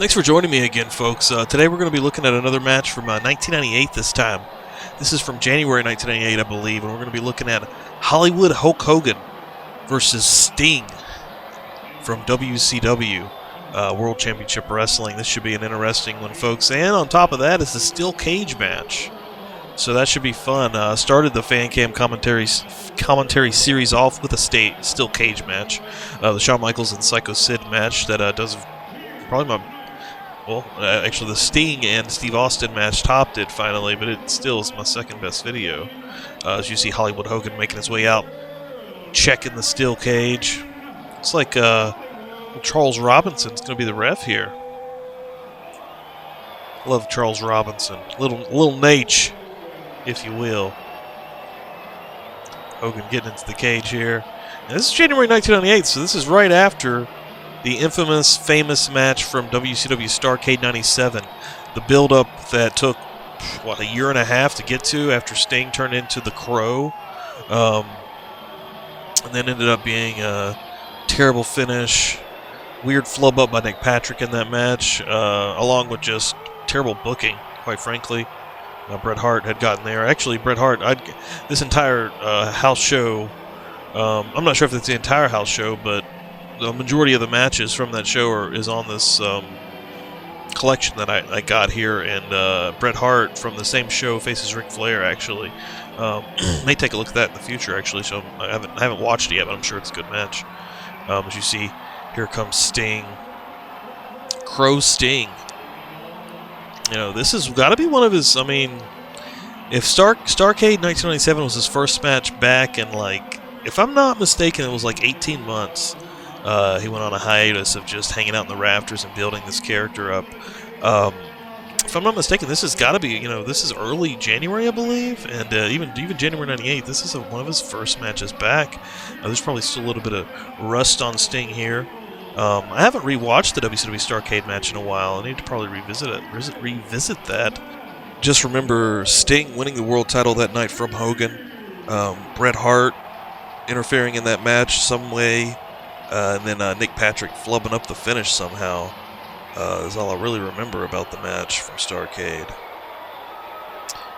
Thanks for joining me again, folks. Today we're going to be looking at another match from 1998 this time. This is from January 1998, I believe, and we're going to be looking at Hollywood Hulk Hogan versus Sting from WCW World Championship Wrestling. This should be an interesting one, folks. And on top of that is the steel cage match. So that should be fun. Started the fan cam commentary series off with a steel cage match. The Shawn Michaels and Psycho Sid match that does probably actually the Sting and Steve Austin match topped it finally, but it still is my second best video. As you see Hollywood Hogan making his way out, checking the steel cage. It's like Charles Robinson's going to be the ref here. Love Charles Robinson. Little Nate, if you will. Hogan getting into the cage here. And this is January 1998, so this is right after the infamous, famous match from WCW Starrcade 97. The build-up that took, a year and a half to get to after Sting turned into the Crow. And then ended up being a terrible finish. Weird flub up by Nick Patrick in that match, along with just terrible booking, quite frankly. Bret Hart had gotten there. Actually, Bret Hart, this entire house show, I'm not sure if it's the entire house show, but the majority of the matches from that show is on this collection that I got here, and Bret Hart from the same show faces Ric Flair, actually. May take a look at that in the future, actually, so I haven't watched it yet, but I'm sure it's a good match. As you see, here comes Sting. Crow Sting. You know, this has got to be one of his, if Starrcade 1997 was his first match back in, if I'm not mistaken, it was 18 months. He went on a hiatus of just hanging out in the rafters and building this character up. If I'm not mistaken, this has got to be, this is early January, I believe, and even January 98, this is one of his first matches back. There's probably still a little bit of rust on Sting here. I haven't rewatched the WCW Starrcade match in a while. I need to probably revisit that. Just remember Sting winning the world title that night from Hogan. Bret Hart interfering in that match some way. And then Nick Patrick flubbing up the finish somehow is all I really remember about the match from Starrcade.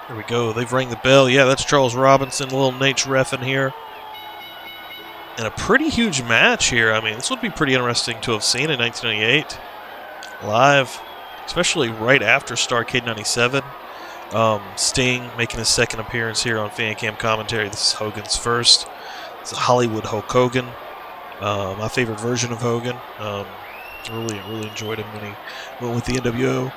Here we go. They've rang the bell. Yeah, that's Charles Robinson. Little Nate's reffing here. And a pretty huge match here. This would be pretty interesting to have seen in 1998 live, especially right after Starrcade 97. Sting making his second appearance here on fan cam commentary. This is Hogan's first. It's a Hollywood Hulk Hogan. My favorite version of Hogan. Really enjoyed him when he went with the NWO.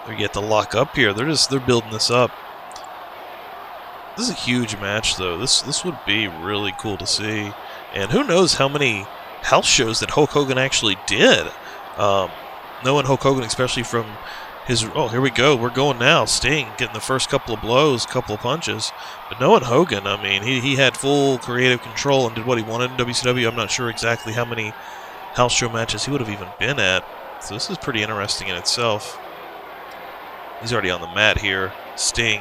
They get the lock up here. They're building this up. This is a huge match, though. This would be really cool to see. And who knows how many house shows that Hulk Hogan actually did. Knowing Hulk Hogan, especially from his... Oh, here we go. We're going now. Sting getting the first couple of blows, couple of punches. But knowing Hogan, he had full creative control and did what he wanted in WCW. I'm not sure exactly how many house show matches he would have even been at. So this is pretty interesting in itself. He's already on the mat here. Sting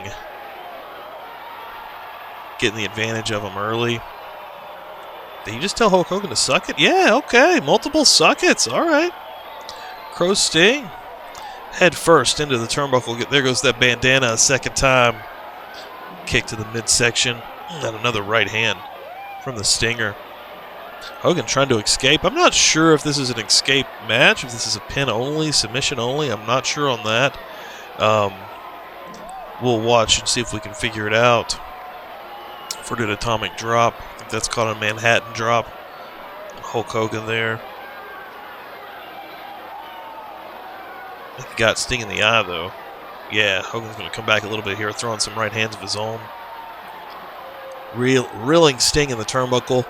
getting the advantage of him early. Did he just tell Hulk Hogan to suck it? Yeah, okay. Multiple suck-its. All right. Crow Sting. Head first into the turnbuckle. There goes that bandana a second time. Kick to the midsection. And another right hand from the Stinger. Hogan trying to escape. I'm not sure if this is an escape match, if this is a pin only, submission only. I'm not sure on that. We'll watch and see if we can figure it out. For an atomic drop. I think that's called a Manhattan drop. Hulk Hogan there. I think he got Sting in the eye, though. Yeah, Hogan's going to come back a little bit here, throwing some right hands of his own. Reeling Sting in the turnbuckle.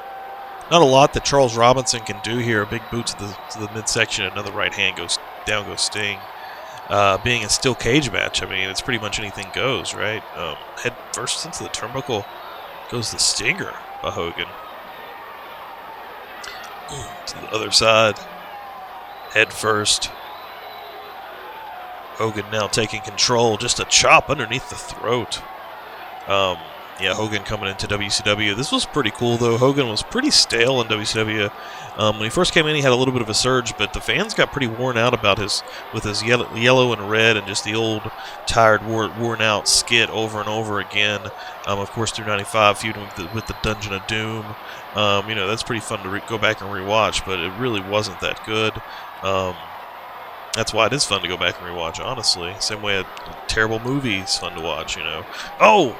Not a lot that Charles Robinson can do here. A big boot to the midsection. Another right hand goes down, goes Sting. Being a steel cage match, it's pretty much anything goes, right? Head first into the turnbuckle goes the Stinger by Hogan. To the other side. Head first. Hogan now taking control. Just a chop underneath the throat. Yeah, Hogan coming into WCW. This was pretty cool, though. Hogan was pretty stale in WCW. When he first came in, he had a little bit of a surge, but the fans got pretty worn out about his yellow and red and just the old, tired, worn-out skit over and over again. Of course, through '95, feuding with the Dungeon of Doom. That's pretty fun to go back and rewatch, but it really wasn't that good. That's why it is fun to go back and rewatch, honestly. Same way a terrible movie is fun to watch, Oh!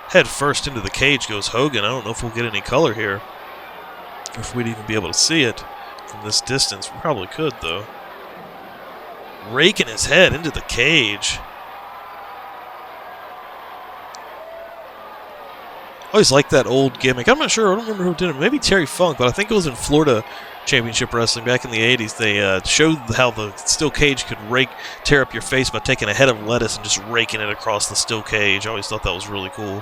Head first into the cage goes Hogan. I don't know if we'll get any color here. Or if we'd even be able to see it from this distance. We probably could, though. Raking his head into the cage. I always liked that old gimmick. I'm not sure. I don't remember who did it. Maybe Terry Funk, but I think it was in Florida Championship Wrestling back in the 80s. They showed how the steel cage could tear up your face by taking a head of lettuce and just raking it across the steel cage. I always thought that was really cool.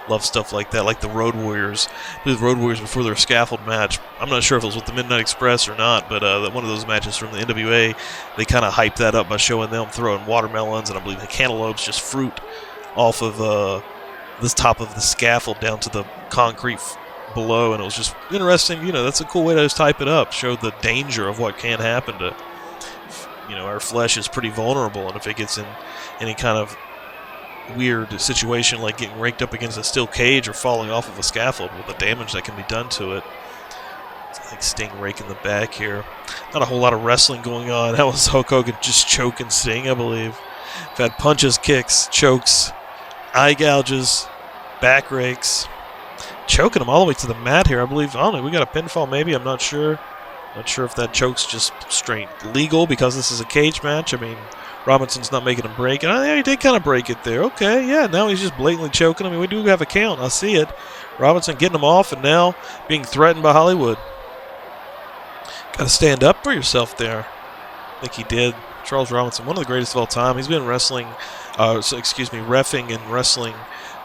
Love stuff like that, like the Road Warriors. The Road Warriors before their scaffold match. I'm not sure if it was with the Midnight Express or not, but one of those matches from the NWA, they kind of hyped that up by showing them throwing watermelons and I believe the cantaloupes, just fruit, off of this top of the scaffold down to the concrete below, and it was just interesting. That's a cool way to just type it up, show the danger of what can happen to, our flesh is pretty vulnerable, and if it gets in any kind of weird situation like getting raked up against a steel cage or falling off of a scaffold, with the damage that can be done to it. It's like Sting raking the back here. Not a whole lot of wrestling going on. That was Hulk Hogan just choking Sting, I believe. We've had punches, kicks, chokes, eye gouges, back rakes, choking him all the way to the mat here, I believe. I don't know, we got a pinfall maybe, I'm not sure. Not sure if that choke's just straight legal because this is a cage match. I mean, Robinson's not making him break. And he did kind of break it there. Okay, yeah, now he's just blatantly choking him. I mean, we do have a count. I see it. Robinson getting him off and now being threatened by Hollywood. Got to stand up for yourself there. I think he did. Charles Robinson, one of the greatest of all time. He's been reffing and wrestling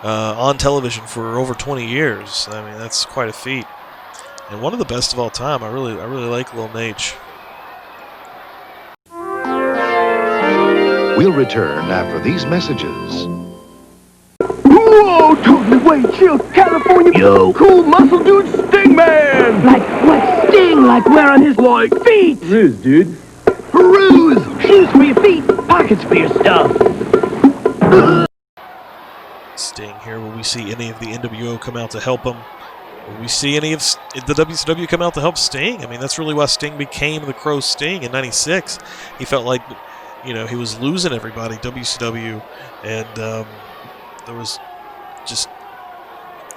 on television for over 20 years. I mean, that's quite a feat. And one of the best of all time. I really like Lil Nate. We'll return after these messages. Whoa, totally way chill, California. Yo, cool muscle dude, Sting Man. Like Sting, like where on his feet? Ruse, dude. Peruse, shoes for your feet, pockets for your stuff. Sting here. Will we see any of the NWO come out to help him? Will we see any of the WCW come out to help Sting? I mean, that's really why Sting became the Crow Sting in '96. He felt like, he was losing everybody, WCW, and there was just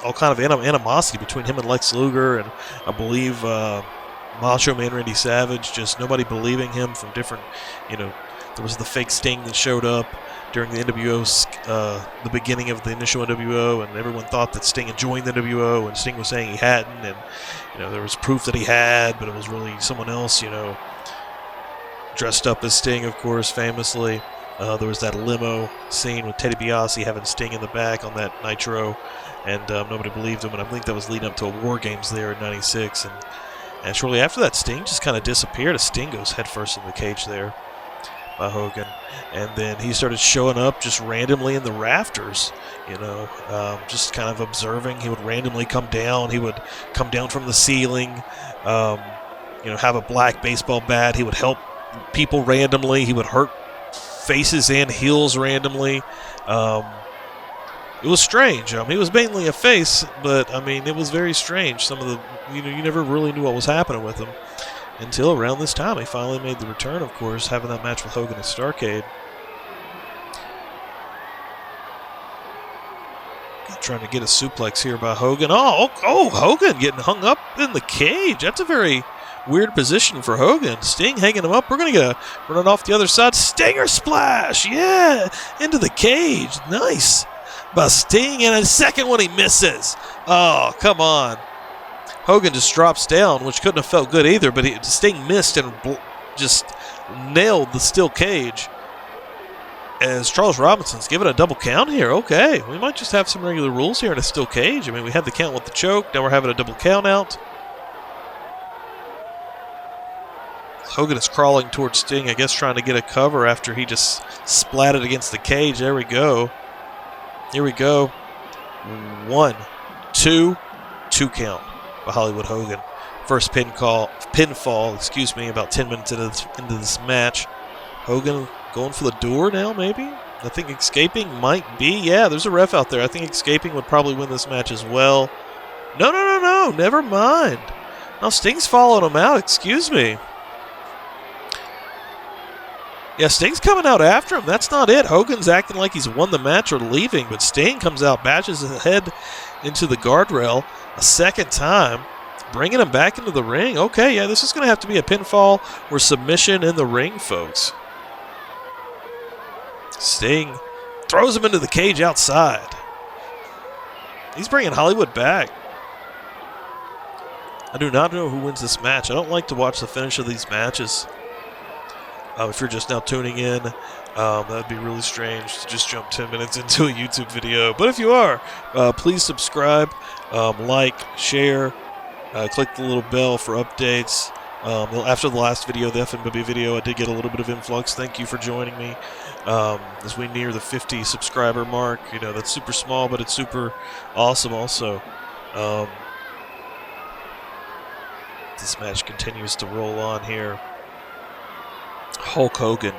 all kind of animosity between him and Lex Luger, and I believe Macho Man Randy Savage, just nobody believing him from different, there was the fake Sting that showed up during the NWO, the beginning of the initial NWO, and everyone thought that Sting had joined the NWO, and Sting was saying he hadn't, and there was proof that he had, but it was really someone else, dressed up as Sting, of course, famously. There was that limo scene with Teddy DiBiase having Sting in the back on that Nitro, and nobody believed him, and I think that was leading up to a War Games there in '96, and shortly after that, Sting just kind of disappeared as Sting goes headfirst in the cage there by Hogan, and then he started showing up just randomly in the rafters, just kind of observing. He would randomly come down. He would come down from the ceiling, have a black baseball bat. He would help people randomly. He would hurt faces and heels randomly. It was strange. He was mainly a face, but it was very strange. Some of the, you never really knew what was happening with him until around this time. He finally made the return, of course, having that match with Hogan at Starrcade. Trying to get a suplex here by Hogan. Oh, Hogan getting hung up in the cage. That's a very weird position for Hogan. Sting hanging him up. We're going to get running off the other side. Stinger splash. Yeah, into the cage. Nice by Sting. And a second one he misses. Oh, come on. Hogan just drops down, which couldn't have felt good either, but Sting missed and just nailed the steel cage. As Charles Robinson's giving a double count here. Okay, we might just have some regular rules here in a steel cage. We had the count with the choke. Now we're having a double count out. Hogan is crawling towards Sting, I guess trying to get a cover after he just splatted against the cage. There we go. Here we go. 1, 2, 2 count by Hollywood Hogan. First pinfall, excuse me, about 10 minutes into this match. Hogan going for the door now, maybe? I think escaping might be. Yeah, there's a ref out there. I think escaping would probably win this match as well. No, never mind. Now Sting's following him out, excuse me. Yeah, Sting's coming out after him. That's not it. Hogan's acting like he's won the match or leaving, but Sting comes out, bashes his head into the guardrail a second time, bringing him back into the ring. Okay, yeah, this is going to have to be a pinfall or submission in the ring, folks. Sting throws him into the cage outside. He's bringing Hollywood back. I do not know who wins this match. I don't like to watch the finish of these matches. If you're just now tuning in, that would be really strange to just jump 10 minutes into a YouTube video. But if you are, please subscribe, like, share, click the little bell for updates. After the last video, the FMW video, I did get a little bit of influx. Thank you for joining me. As we near the 50 subscriber mark, you know, that's super small, but it's super awesome also. This match continues to roll on here. Hulk Hogan,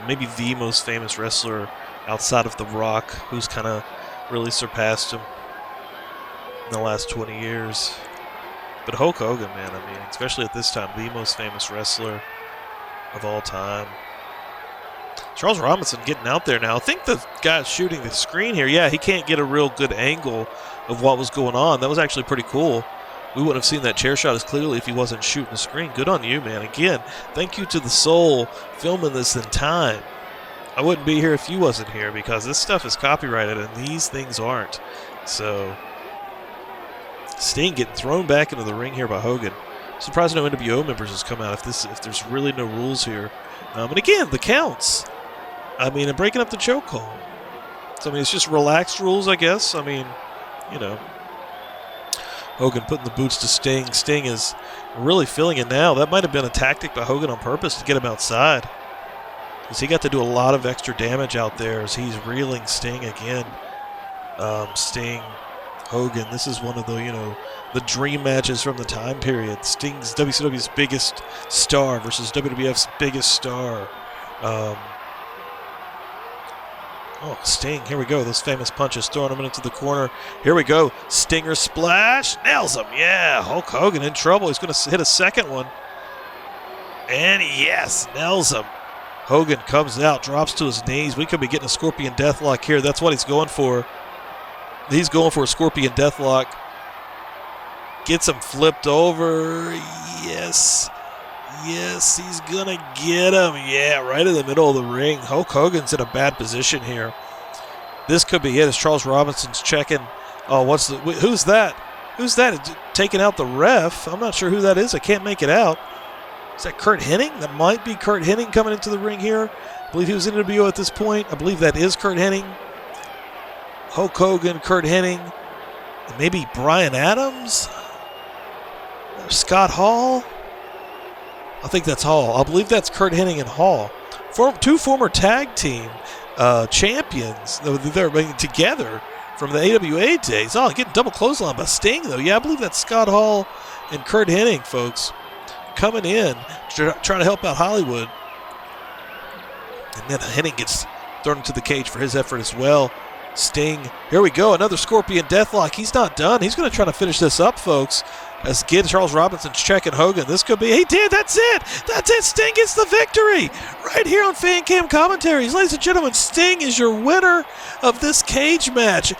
maybe the most famous wrestler outside of The Rock, who's kind of really surpassed him in the last 20 years. But Hulk Hogan, man, I mean, especially at this time, the most famous wrestler of all time. Charles Robinson getting out there now. I think the guy shooting the screen here, yeah, he can't get a real good angle of what was going on. That was actually pretty cool. We wouldn't have seen that chair shot as clearly if he wasn't shooting the screen. Good on you, man. Again, thank you to the Soul filming this in time. I wouldn't be here if you wasn't here because this stuff is copyrighted and these things aren't. So, Sting getting thrown back into the ring here by Hogan. Surprised no NWO members has come out if there's really no rules here. And again, the counts. I mean, and breaking up the chokehold. So, I mean, it's just relaxed rules, I guess. I mean, you know. Hogan putting the boots to Sting. Sting is really feeling it now. That might have been a tactic by Hogan on purpose to get him outside. Because he got to do a lot of extra damage out there as he's reeling Sting again. Sting, Hogan, this is one of the, you know, the dream matches from the time period. Sting's WCW's biggest star versus WWF's biggest star. Oh, Sting, here we go. Those famous punches, throwing him into the corner. Here we go. Stinger splash. Nails him. Yeah, Hulk Hogan in trouble. He's going to hit a second one. And yes, nails him. Hogan comes out, drops to his knees. We could be getting a Scorpion Deathlock here. That's what he's going for. He's going for a Scorpion Deathlock. Gets him flipped over. Yes. Yes, he's going to get him. Yeah, right in the middle of the ring. Hulk Hogan's in a bad position here. This could be it as Charles Robinson's checking. Oh, who's that? Who's that? Taking out the ref. I'm not sure who that is. I can't make it out. Is that Curt Hennig? That might be Curt Hennig coming into the ring here. I believe he was in NWO at this point. I believe that is Curt Hennig. Hulk Hogan, Curt Hennig. And maybe Brian Adams? Scott Hall? I think that's Hall. I believe that's Curt Hennig and Hall. Two former tag team champions. They're together from the AWA days. Oh, getting double clothesline by Sting, though. Yeah, I believe that's Scott Hall and Curt Hennig, folks, coming in to try to help out Hollywood. And then Hennig gets thrown into the cage for his effort as well. Sting, here we go, another Scorpion Deathlock. He's not done. He's going to try to finish this up, folks. As again, Charles Robinson's checking Hogan. This could be, he did, that's it. That's it, Sting gets the victory. Right here on Fan Cam Commentaries. Ladies and gentlemen, Sting is your winner of this cage match,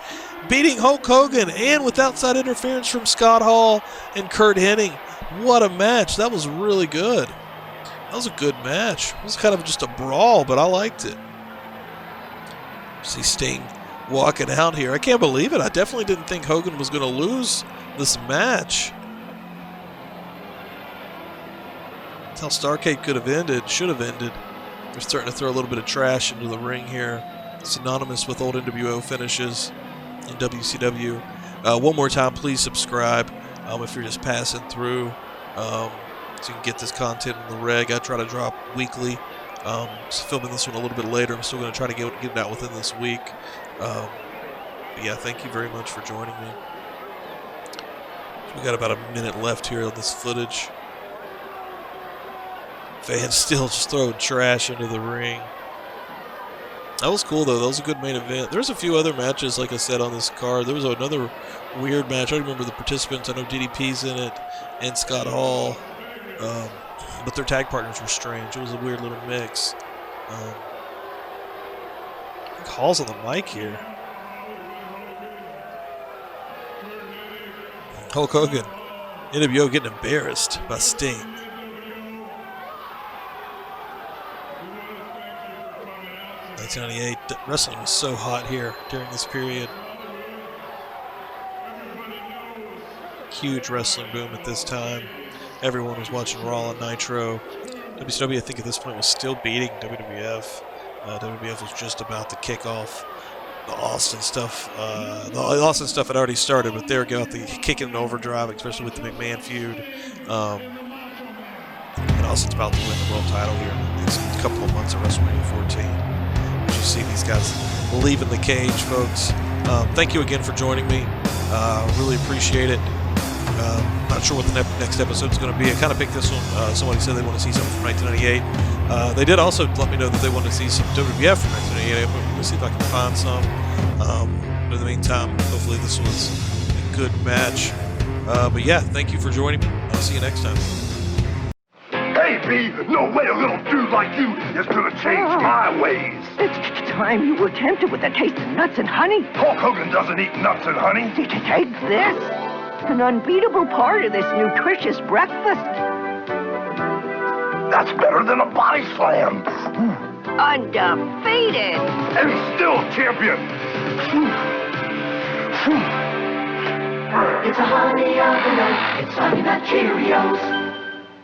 beating Hulk Hogan and with outside interference from Scott Hall and Curt Hennig. What a match. That was really good. That was a good match. It was kind of just a brawl, but I liked it. See Sting walking out here. I can't believe it. I definitely didn't think Hogan was going to lose this match. That's how Starrcade could have ended, should have ended. They're starting to throw a little bit of trash into the ring here. Synonymous with old NWO finishes in WCW. One more time, please subscribe if you're just passing through. So you can get this content in the reg. I try to drop weekly. Filming this one a little bit later. I'm still going to try to get it out within this week. But yeah, thank you very much for joining me. We got about a minute left here on this footage. Fans still just throwing trash into the ring. That was cool, though. That was a good main event. There's a few other matches, like I said, on this card. There was another weird match. I don't remember the participants. I know DDP's in it and Scott Hall. But their tag partners were strange. It was a weird little mix. I think Hall's on the mic here. Hulk Hogan, NWO getting embarrassed by Sting. '98, wrestling was so hot here during this period. Huge wrestling boom at this time. Everyone was watching Raw and Nitro. WCW, I think at this point, was still beating WWF. WWF was just about to kick off the Austin stuff. The Austin stuff had already started, but they were got the kicking in overdrive, especially with the McMahon feud. And Austin's about to win the world title here in the next couple of months of WrestleMania 14. You see these guys leave in the cage, folks. Thank you again for joining me. Really appreciate it. Not sure what the next episode is going to be. I kind of picked this one. Somebody said they want to see something from 1998. They did also let me know that they want to see some WWF from 1988. I'm going to see if I can find some. But in the meantime, hopefully this was a good match. But yeah, thank you for joining me. I'll see you next time. Hey, B, no way a little dude like you is going to change my ways. It's time you were tempted with a taste of nuts and honey. Hulk Hogan doesn't eat nuts and honey. Did you take this? An unbeatable part of this nutritious breakfast. That's better than a body slam. Undefeated. And still champion. It's a honey of the nut, it's Honey Nut Cheerios.